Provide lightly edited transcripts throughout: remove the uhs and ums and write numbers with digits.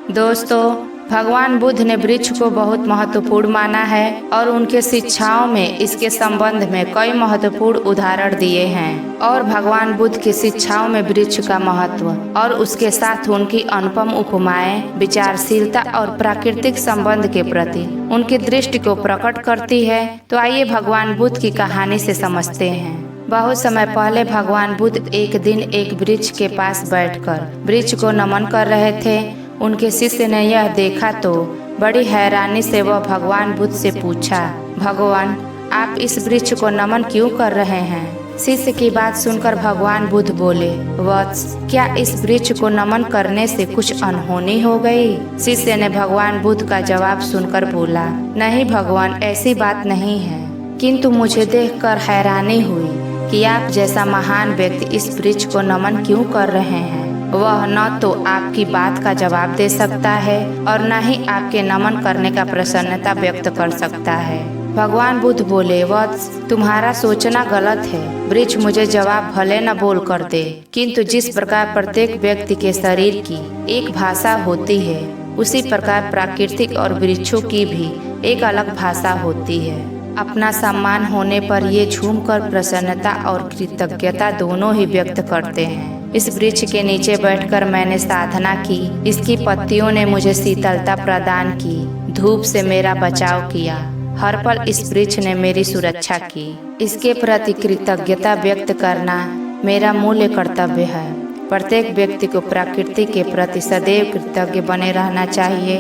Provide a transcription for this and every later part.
दोस्तों, भगवान बुद्ध ने वृक्ष को बहुत महत्वपूर्ण माना है और उनके शिक्षाओं में इसके संबंध में कई महत्वपूर्ण उदाहरण दिए हैं। और भगवान बुद्ध की शिक्षाओं में वृक्ष का महत्व और उसके साथ उनकी अनुपम उपमाएं विचारशीलता और प्राकृतिक संबंध के प्रति उनकी दृष्टि को प्रकट करती है। तो आइए भगवान बुद्ध की कहानी से समझते हैं। बहुत समय पहले भगवान बुद्ध एक दिन एक वृक्ष के पास बैठकर वृक्ष को नमन कर रहे थे। उनके शिष्य ने यह देखा तो बड़ी हैरानी से वह भगवान बुद्ध से पूछा, भगवान, आप इस वृक्ष को नमन क्यों कर रहे हैं? शिष्य की बात सुनकर भगवान बुद्ध बोले, वत्स, क्या इस वृक्ष को नमन करने से कुछ अनहोनी हो गई? शिष्य ने भगवान बुद्ध का जवाब सुनकर बोला, नहीं भगवान, ऐसी बात नहीं है, किंतु मुझे देखकर हैरानी हुई कि आप जैसा महान व्यक्ति इस वृक्ष को नमन क्यों कर रहे हैं। वह न तो आपकी बात का जवाब दे सकता है और न ही आपके नमन करने का प्रसन्नता व्यक्त कर सकता है। भगवान बुद्ध बोले, वत्स, तुम्हारा सोचना गलत है। वृक्ष मुझे जवाब भले न बोल कर दे, किंतु जिस प्रकार प्रत्येक व्यक्ति के शरीर की एक भाषा होती है, उसी प्रकार प्राकृतिक और वृक्षों की भी एक अलग भाषा होती है। अपना सम्मान होने पर ये झूमकर प्रसन्नता और कृतज्ञता दोनों ही व्यक्त करते हैं। इस वृक्ष के नीचे बैठकर मैंने साधना की। इसकी पत्तियों ने मुझे शीतलता प्रदान की, धूप से मेरा बचाव किया। हर पल इस वृक्ष ने मेरी सुरक्षा की। इसके प्रति कृतज्ञता व्यक्त करना मेरा मूल्य कर्तव्य है। प्रत्येक व्यक्ति को प्रकृति के प्रति सदैव कृतज्ञ बने रहना चाहिए,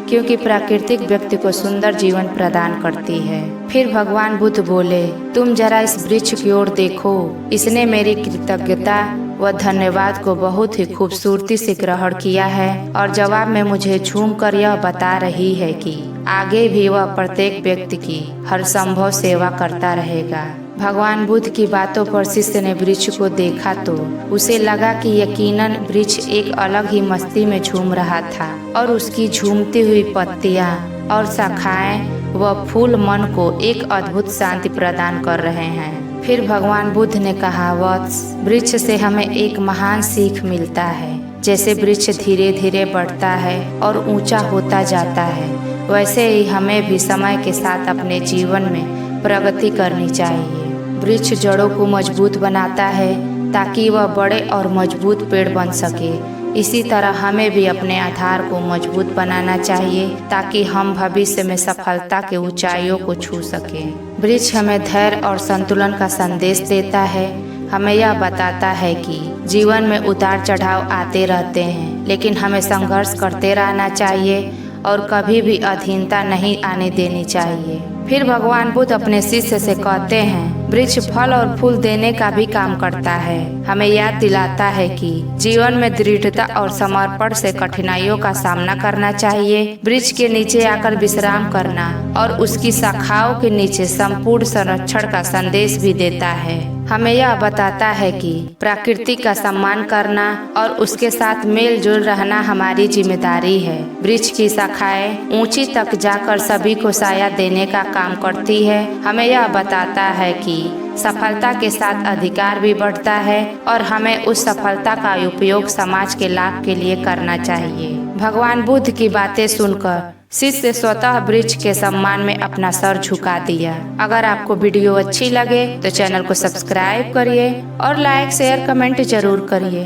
क्योंकि प्राकृतिक व्यक्ति को सुंदर जीवन प्रदान करती है। फिर भगवान बुद्ध बोले, तुम जरा इस वृक्ष की ओर देखो। इसने मेरी कृतज्ञता व धन्यवाद को बहुत ही खूबसूरती से ग्रहण किया है और जवाब में मुझे झूमकर यह बता रही है कि आगे भी वह प्रत्येक व्यक्ति की हर संभव सेवा करता रहेगा। भगवान बुद्ध की बातों पर शिष्य ने वृक्ष को देखा तो उसे लगा कि यकीनन वृक्ष एक अलग ही मस्ती में झूम रहा था और उसकी झूमती हुई पत्तियां और शाखाएं व फूल मन को एक अद्भुत शांति प्रदान कर रहे हैं। फिर भगवान बुद्ध ने कहा, वत्स, वृक्ष से हमें एक महान सीख मिलता है। जैसे वृक्ष धीरे धीरे बढ़ता है और ऊंचा होता जाता है, वैसे ही हमें भी समय के साथ अपने जीवन में प्रगति करनी चाहिए। वृक्ष जड़ों को मजबूत बनाता है ताकि वह बड़े और मजबूत पेड़ बन सके। इसी तरह हमें भी अपने आधार को मजबूत बनाना चाहिए ताकि हम भविष्य में सफलता के ऊंचाइयों को छू सकें। वृक्ष हमें धैर्य और संतुलन का संदेश देता है। हमें यह बताता है कि जीवन में उतार चढ़ाव आते रहते हैं, लेकिन हमें संघर्ष करते रहना चाहिए और कभी भी अधीनता नहीं आने देनी चाहिए। फिर भगवान बुद्ध अपने शिष्य से कहते हैं, वृक्ष फल और फूल देने का भी काम करता है। हमें याद दिलाता है कि जीवन में दृढ़ता और समर्पण से कठिनाइयों का सामना करना चाहिए। वृक्ष के नीचे आकर विश्राम करना और उसकी शाखाओं के नीचे संपूर्ण संरक्षण का संदेश भी देता है। हमें यह बताता है कि प्रकृति का सम्मान करना और उसके साथ मेल जोल रहना हमारी जिम्मेदारी है। वृक्ष की शाखाएं ऊंची तक जाकर सभी को साया देने का काम करती है। हमें यह बताता है कि सफलता के साथ अधिकार भी बढ़ता है और हमें उस सफलता का उपयोग समाज के लाभ के लिए करना चाहिए। भगवान बुद्ध की बातें सुनकर शिष्य स्वतः वृक्ष के सम्मान में अपना सर झुका दिया। अगर आपको वीडियो अच्छी लगे तो चैनल को सब्सक्राइब करिए और लाइक शेयर कमेंट जरूर करिए।